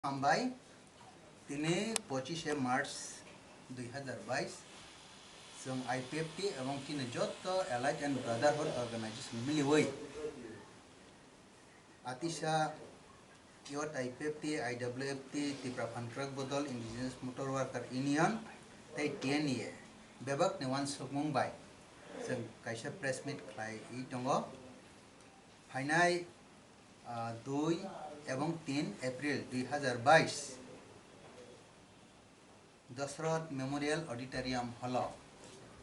Mumbai, তিনি 25 March 2022 जों Ipft এবং তিনি যত Allied and Brotherhood Organization মিলিবই আতিশা ইয়ত Ipft, IWFT, Tipra Contract Bodol, Indigenous Motor Worker Union, তাই TNE বেবাক নেওয়ান মুম্বাই जों কাইসা প্রেস মিট খাই ই দङ ফাইনাই 2 এবং 3 এপ্রিল 2022 দশরথ মেমোরিয়াল অডিটোরিয়াম হল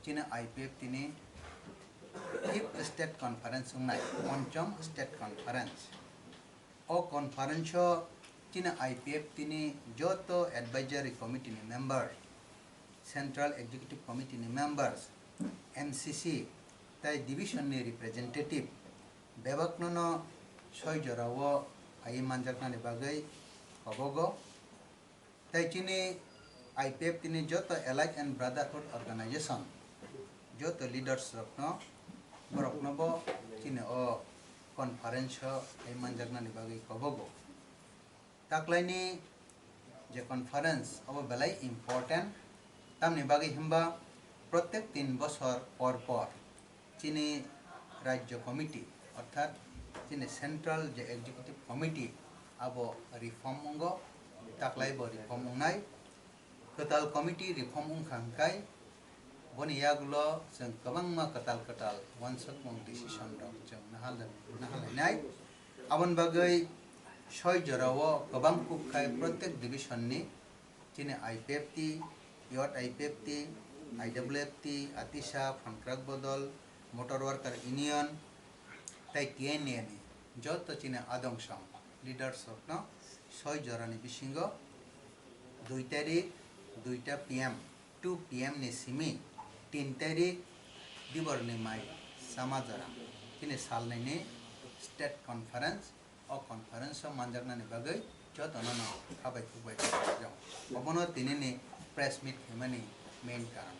চিনে Ipft ni Ipft state conference Unai পঞ্চম স্টেট কনফারেন্স ও কনফারেন্স চিনে Ipft ni যত advisory committee ni member central executive committee ni members MCC তাই ডিভিশন ni রিপ্রেজেন্টেটিভ বেবাকনন ছয় জরাও আই মানজাকনানি বাগৈ কবগো তাই চিনি Ipft ni যত Allied and Brotherhood Organization যত লিডার্স রকনব চিনি ও কনফারেন্স আই মানজাকনানি বাগৈ কবগো তাকলাইনি যে কনফারেন্স অব বেলাই ইম্পর্টেন্ট তামনি বাগৈ হিমবা প্রত্যেক 3 বছর পর চিনি রাজ্য কমিটি অর্থাৎ চিনি সেন্ট্রাল যে এক্সিকিউটিভ কমিটি আবো রিফর্ম অঙ্গ তাকলাইব রিফর্ম উনাই কেতাল কমিটি রিফর্ম উংখাংকাই বনিয়াগুলো जों गोबांमा केताल वानसक मं डिसिसन दं जों नाहालायनाय आबन बागै सय जराव गोबां कुबखाय प्रत्येक डिविजननि चिनि Ipft, इयत Ipft, IWFT, Atisha contract बदल मोटर वर्कर यूनियन তাই TNE ni যত চিনে আদংসং লিডার্স রকন সয় জরানি বিসিঙ্গ 2 তারিখ 2টা PM 2 PM ni simi 3 তারিখ দিবরনি মাই সামাজরা চিনে সালনাইনি স্টেট কনফারেন্স ও কনফারেন্স মানজাকনানি বাগৈ যত নন খাবাই খুবাই জং অবনো তিনিনি প্রেস মিট হেমানি মেইন কারণ